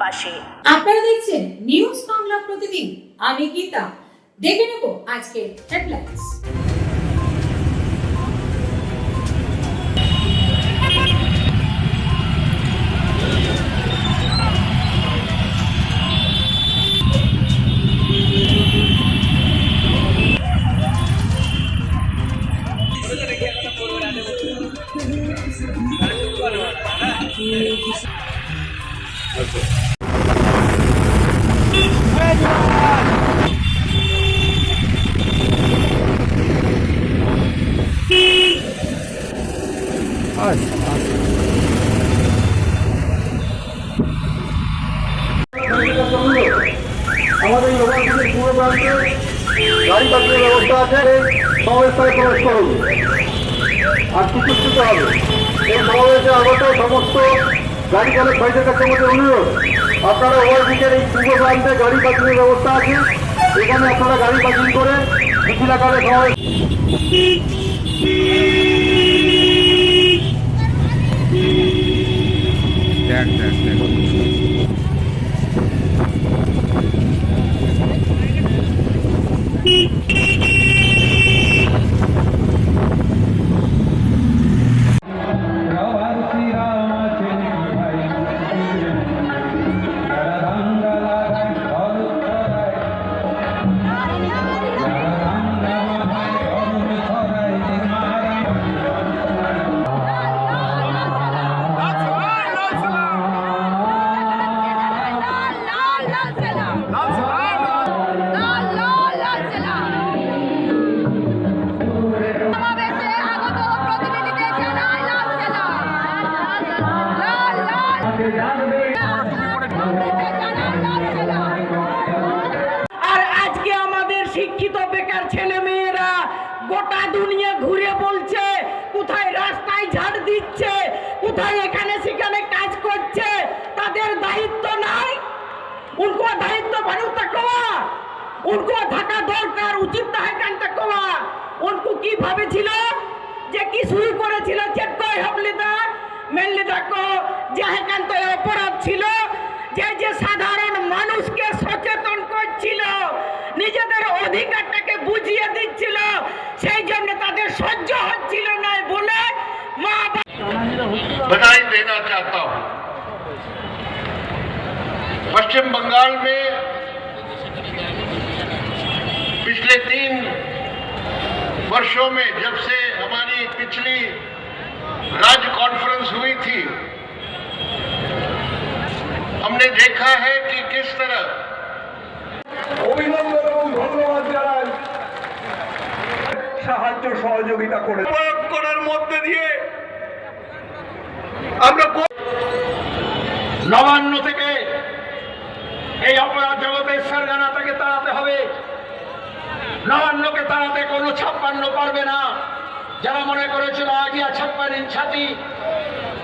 পাশে। আপনারা দেখছেন নিউজ বাংলা প্রতিদিন, আমি গীতা। দেখে নেব আজকের হেডলাইন্স। আমাদের লোকালটির পূর্ব প্রান্তে গাড়ি পার্কিংয়ের ব্যবস্থা আছে। সমাবেশস্থলে প্রবেশ করুন আর চিকিৎসিত হবে। এই সমাবেশে আগত সমস্ত গাড়ি চালক ভাইদের কাছে আমাদের অনুরোধ, আপনারা ওভারব্রিজের এই পূর্ব প্রান্তে গাড়ি পার্কিংয়ের ব্যবস্থা আছে, এখানে আপনারা গাড়ি পার্কিং করে মিছিল আকারে সমাবেশ। আর আজকে আমাদের শিক্ষিত বেকার ছেলে মেয়েরা গোটা দুনিয়া ঘুরে বলছে, কোথায় রাস্তায় ঝাড় দিচ্ছে, কোথায় এখানে সেখানে কাজ করছে, তাদের দায়িত্ব নাই। उनको दायित्व बनता कवा, उनको থাকা দরকার, উচিত है কানটা কওয়া। उनको কি ভাবেছিল যে কি শুরু করেছিল চেক কই হাবলিদা মেনলিদা কো যে একান্ত অপরাধ ছিল, যে সাধারণ মানুষকে সচেতন করছিল, নিজেদের অধিকারটাকে বুঝিয়ে দিচ্ছিল, সেই জন্য তাদের সহ্য হচ্ছিল না বলে মা बधाई देना चाहता हूं। पश्चिम बंगाल में पिछले 3 वर्षों में जब से हमारी पिछली राज्य कॉन्फ्रेंस हुई थी, हमने देखा है कि किस तरह অভিনন্দন এবং ধন্যবাদ জানাই সাহায্য সহযোগিতা করে করার মধ্যে দিয়ে আমরা নবান্ন থেকে এই অপরাধ জগতের সারগানাটাকে তাড়াতে হবে। নবান্নকে তাড়াতে কোনো 56 পারবে না। যারা মনে করেছিল আগিয়া 56 ইঞ্চ ছাতি,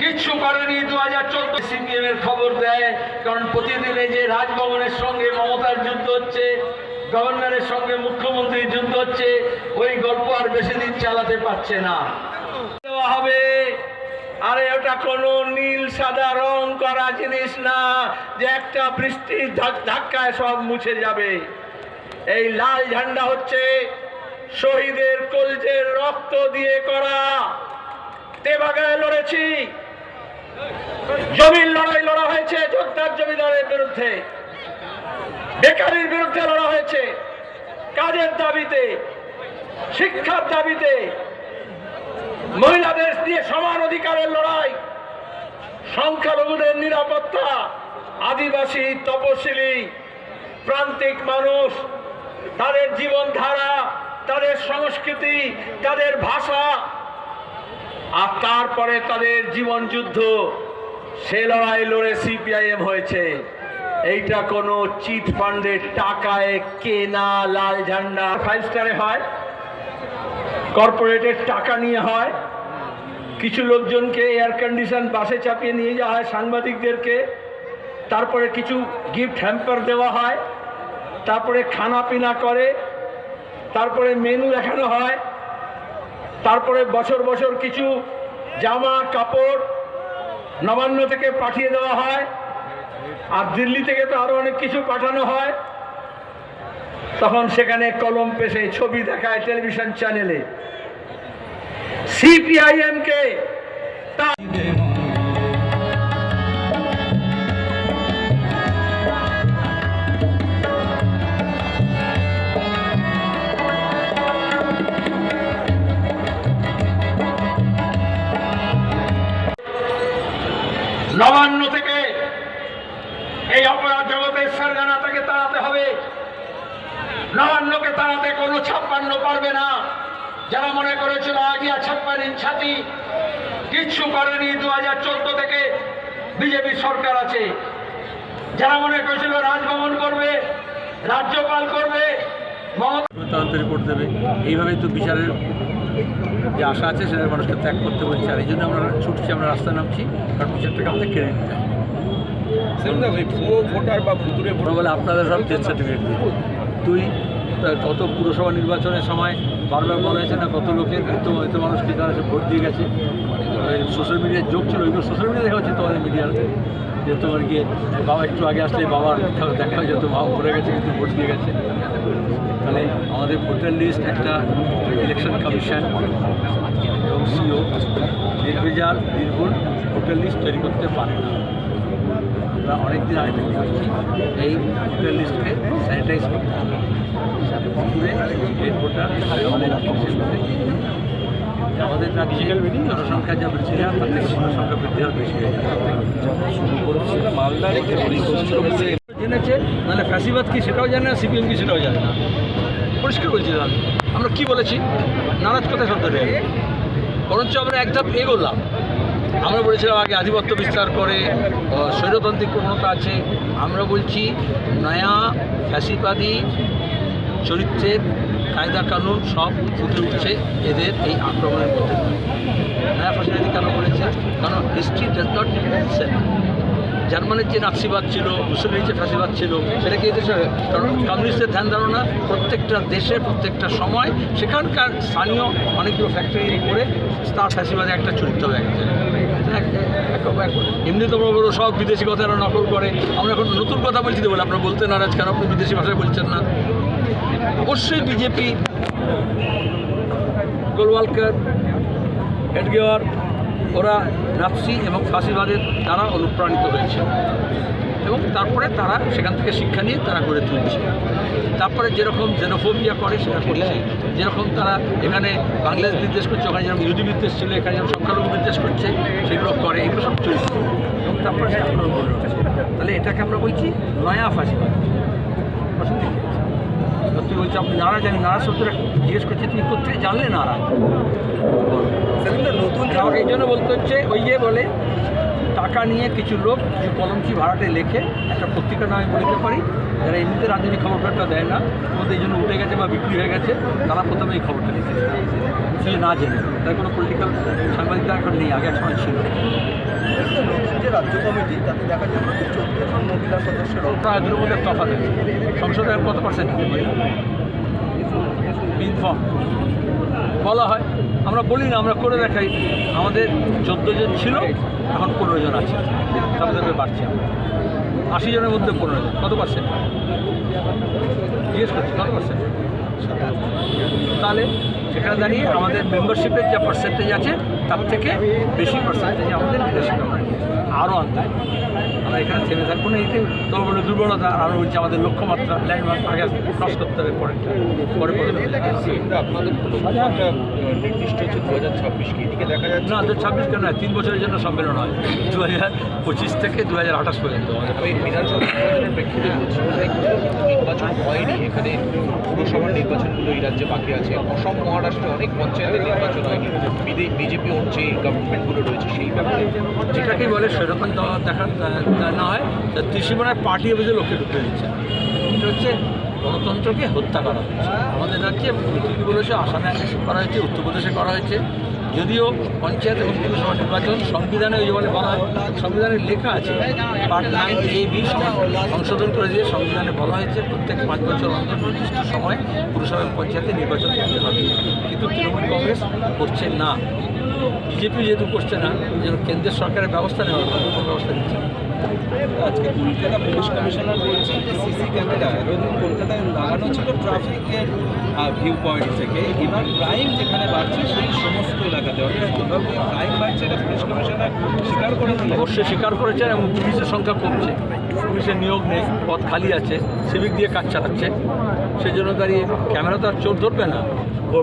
কিচ্ছু করেনি। 2014 সিপিএম এর খবর দেয়, কারণ প্রতিদিন এই যে রাজভবনের সঙ্গে মমতার যুদ্ধ হচ্ছে, গভর্নরের সঙ্গে মুখ্যমন্ত্রীর যুদ্ধ হচ্ছে, ওই গল্প আর বেশি দিন চালাতে পারছে না। দেওয়া হবে। আরে ওটা কোনো নীল সাদা রং করা জিনিস না যে একটা বৃষ্টির ধাক্কায় সব মুছে যাবে। এই লাল ঝান্ডা হচ্ছে শহীদের কলজের রক্ত দিয়ে করা। তেভাগায় লড়েছি, জমির লড়াই লড়া হয়েছে, যোদ্ধার জমিদারের বিরুদ্ধে, বেকারির বিরুদ্ধে লড়া হয়েছে, কাজের দাবিতে, শিক্ষার দাবিতে, মহিলাদের দিয়ে সমান অধিকারের লড়াই, সংখ্যালঘুদের নিরাপত্তা, আদিবাসী, তপশিলি, প্রান্তিক মানুষ, তাদের জীবনধারা, তাদের সংস্কৃতি, তাদের ভাষা, আর তারপরে তাদের জীবন যুদ্ধ, সে লড়াই লড়ে সিপিআইএম হয়েছে। এইটা কোনো চিট ফান্ডের টাকায় কেনা লাল ঝান্ডা 5 স্টারে হয়, কর্পোরেটের টাকা নিয়ে হয়, কিছু লোকজনকে এয়ার কন্ডিশন বাসে চাপিয়ে নিয়ে যাওয়া হয়, সাংবাদিকদেরকে, তারপরে কিছু গিফট হ্যাম্পার দেওয়া হয়, তারপরে খানা পিনা করে, তারপরে মেনু দেখানো হয়, তারপরে বছর বছর কিছু জামা কাপড় নবান্ন থেকে পাঠিয়ে দেওয়া হয়, আর দিল্লি থেকে তো আরো অনেক কিছু পাঠানো হয়, তখন সেখানে কলম পেশে ছবি দেখায় টেলিভিশন চ্যানেলে। সিপিআইএম কে নবান্ন থেকে এই অপরাধ জগতের সারগানা তাকে তাড়াতে হবে। নবান্নকে তাড়াতে কোনো 56 পারবে না। যারা মনে করেছিল আগিয়া 56 ইঞ্চ ছাতি, কিচ্ছু করেনি। 2014 থেকে বিজেপি সরকার আছে। যারা মনে করেছিল রাজভবন করবে, রাজ্যপাল করবে, তদন্ত রিপোর্ট দেবে, এইভাবেই তো বিচারের যে আশা আছে সেটা মানুষকে ত্যাগ করতে বলছে। আর এই জন্য আমরা ছুটছি, আমরা রাস্তায় নামছি, কারণ বিচারটাকে আমাদের কেড়ে নিতে হয়। পুরো ভোটার বা ভুতুরে ওরা বলে আপনাদের সব ডেথ সার্টিফিকেট দিয়ে তুই কত পুরসভা নির্বাচনের সময় বারবার বলা হয়েছে না কত লোকের এত মানুষকে তারা ভোট দিয়ে গেছে। সোশ্যাল মিডিয়ার যোগ ছিল, ওইগুলো সোশ্যাল মিডিয়া দেখা হচ্ছে তোমাদের মিডিয়ার, যে তোমার গিয়ে বাবা একটু আগে আসলে বাবার দেখা হয়ে যেত, বাবা মরে গেছে কিন্তু ভোট দিয়ে গেছে। তাহলে আমাদের ভোটার লিস্ট একটা ইলেকশন কমিশন এবং সিও নির্ভেজাল নির্ভুল ভোটার লিস্ট তৈরি করতে পারে না। আমরা অনেকদিন আগে থেকে করছি এই ভোটার লিস্টকে স্যানিটাইজ করতে হবে। পুকুরে ডেড ভোটার আমাদের রাজ্যে জনসংখ্যা যা বৃদ্ধি হয় তার থেকে জনসংখ্যা বৃদ্ধি হওয়ার বেশি হয়ে যায়। মালদার জেনেছে, নাহলে ফ্যাসিবাদ কি সেটাও জানে না, সিপিএম কি সেটাও জানে না। পরিষ্কার বলছি আমরা কি বলেছি, নারাজ কথা শব্দ নেই, বরঞ্চ আমরা এক ধাপ এগোলাম। আমরা বলেছিলাম আগে আধিপত্য বিস্তার করে স্বৈরতান্ত্রিক প্রবণতা আছে। আমরা বলছি নয়া ফ্যাসিবাদী চরিত্রের কায়দা কানুন সব ফুটে উঠছে এদের এই আক্রমণের মধ্যে। নয়া ফ্যাসিবাদী কেন বলেছে? কারণ হিস্ট্রি ডাজ নট সেট। জার্মানির যে নাৎসিবাদ ছিল, মুসলিমের যে ফ্যাসিবাদ ছিল, সেটাকে এদেশে কারণ কমিউনিস্টদের ধ্যান ধারণা প্রত্যেকটা দেশে প্রত্যেকটা সময় সেখানকার স্থানীয় অনেকগুলো ফ্যাক্টরি করে তার ফ্যাসিবাদে একটা চরিত্র হয়ে গেছে। এমনি তো বড় সব বিদেশি কথা নকল করে। আমরা এখন নতুন কথা বলছি তো বলে আপনারা বলতে নারাজ কেন? আপনি বিদেশি ভাষায় বলছেন না। অবশ্যই বিজেপি, গোলওয়ালকর, হেডগেওয়ার, ওরা নাৎসি এবং ফাঁসিবাদের দ্বারা অনুপ্রাণিত হয়েছে এবং তারপরে তারা সেখান থেকে শিক্ষা নিয়ে তারা গড়ে তুলছে। তারপরে যেরকম জেনোফোবিয়া করে সেটা করছে, যেরকম তারা এখানে বাংলাদেশ বিদ্বেষ করছে, ওখানে যেরকম ইহুদি বিদ্বেষ ছিল, এখানে যেরকম সংখ্যালঘু বিদ্বেষ করছে, সেগুলো করে, এগুলো সব চলছে এবং তারপরে সেটা আক্রমণ করে উঠেছে। তাহলে এটাকে আমরা বলছি নয়া ফাঁসিবাদ। তুই বলছি আপনি নারাজ, আমি নারাজ শব্দটা জিজ্ঞেস করছি তুমি কোথায় জানলে নারাজ? নতুন আমাকে এই জন্য বলতে হচ্ছে, ওই যে বলে টাকা নিয়ে কিছু লোক কিছু কলমচি ভাড়াটে লেখে একটা পত্রিকা নামে বলতে পারি, যারা এমনিতে রাজনৈতিক খবরটা দেয় না, তোমাদের এই জন্য উঠে গেছে বা বিক্রি হয়ে গেছে, তারা প্রথমে এই খবরটা লিখেছে সে না জেনে। তাই কোনো পলিটিক্যাল সাংবাদিকতা এখন নেই, আগে এক সময় ছিল। নতুন যে রাজ্য কমিটি তাতে দেখা যায় 14 জন মহিলা সদস্যরা প্রায় এদের মধ্যে তফাৎ আছে। সংসদে কত পার্সেন্ট ইনফর্ম বলা হয়, আমরা বলি না, আমরা করে দেখাই। আমাদের 14 জন ছিল, এখন 15 জন আছে, তাদের বাড়ছে। 80 জনের মধ্যে 15 জন, কত পার্সেন্ট জিজ্ঞেস করছি, কত পার্সেন্ট? তাহলে সেখানে দাঁড়িয়ে আমাদের মেম্বারশিপের যা পার্সেন্টেজ আছে তার থেকে বেশি পার্সেন্টেজ আমাদের বিদেশি কোম্পানি আরও আনতে হবে। আমরা এখানে থেমে থাকবো না, এতে তোমার বলে দুর্বলতা। আর আমরা বলছি আমাদের লক্ষ্যমাত্রা ল্যান্ডমার্ক আগে ক্রস করতে হবে, পরে আপনাদের নির্দিষ্ট হচ্ছে 2026 কি এদিকে দেখা যাচ্ছে না, 2026 কেন নয়, 3 বছরের জন্য সম্মেলন হয় 2025 থেকে 2028 পর্যন্ত। আমি বিধানসভা নির্বাচনের প্রেক্ষিতে বলছি, নির্বাচন হয়নি, এখানে পুরসভার নির্বাচনগুলো এই রাজ্যে বাকি আছে। অসম, মহারাষ্ট্রে অনেক পঞ্চায়েতের নির্বাচন হয়নি, বিজেপি যে গভর্নমেন্টগুলো রয়েছে সেই ব্যাপারে যেটাকেই বলে সেরকম দেখা না হয়, ত্রিসীমানায় পার্টি অফিসে লোককে ঢুকতে দিচ্ছে। এটা হচ্ছে গণতন্ত্রকে হত্যা করা হচ্ছে। আমাদের রাজ্যে প্রতিটি বলেছে আসামে করা হয়েছে, উত্তরপ্রদেশে করা হয়েছে। যদিও পঞ্চায়েত এবং পুরসভা নির্বাচন সংবিধানে ওই বলে বলা হয়, সংবিধানে লেখা আছে পার্ট 9A-B সংশোধন করে দিয়ে সংবিধানে বলা হয়েছে প্রত্যেক 5 বছর অন্তর নির্দিষ্ট সময় পুরসভা এবং পঞ্চায়েতে নির্বাচন করতে হবে। কিন্তু তৃণমূল কংগ্রেস করছে না, বিজেপি যেহেতু করছে না, যেন কেন্দ্রের সরকারের ব্যবস্থা নেওয়ার ব্যবস্থা নিচ্ছে। আজকে কলকাতা পুলিশ কমিশনার বলছেন যে সিসি ক্যামেরা এতদিন কলকাতায় লাগানো ছিল ট্রাফিকের ভিউ পয়েন্ট থেকে, এবার ক্রাইম যেখানে বাড়ছে সেই সমস্ত এলাকাতে, অর্থাৎ কোথাও ক্রাইম বাড়ছে এটা পুলিশ কমিশনার স্বীকার করেন। অবশ্যই স্বীকার করেছেন এবং পুলিশের সংখ্যা কমছে, পুলিশের নিয়োগ নেই, পথ খালি আছে, সিভিক দিয়ে কাজ চালাচ্ছে। সেই জন্য দাঁড়িয়ে ক্যামেরা তো আর চোর ধরবে না।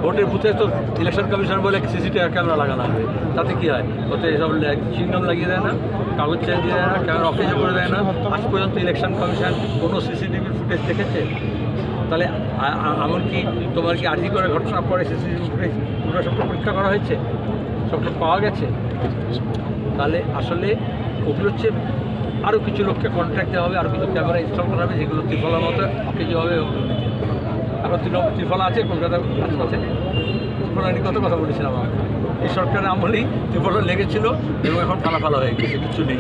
ভোটের বুথে তো ইলেকশন কমিশন বলে সিসিটিভি ক্যামেরা লাগানো হবে, তাতে কী হয়? ওতে এসব চিহ্ন লাগিয়ে দেয় না, কাগজ চেয়ে দিয়ে দেয় না, ক্যামেরা অফিসে করে দেয় না। আজ পর্যন্ত ইলেকশন কমিশন কোনো সিসিটিভির ফুটেজ দেখেছে? তাহলে এমনকি তোমার কি আর্জি করে ঘটনার পরে সিসিটিভি ফুটেজ পুরো সবটা পরীক্ষা করা হয়েছে, সবটা পাওয়া গেছে? তাহলে আসলে ওগুলো হচ্ছে আরও কিছু লোককে কন্ট্রাক্ট দেওয়া হবে, আরও কিছু ক্যামেরা ইনস্টল করা হবে, যেগুলো ত্রিফলার মতো কিছু হবে। এখন ত্রিফলা আছে কলকাতার আশপাশে, ত্রিফলা নিয়ে কত কথা বলেছিলাম আমি। এই সরকারের আমলেই ত্রিফলা লেগেছিল এবং এখন ফালা হয়ে গেছে, কিছু নেই।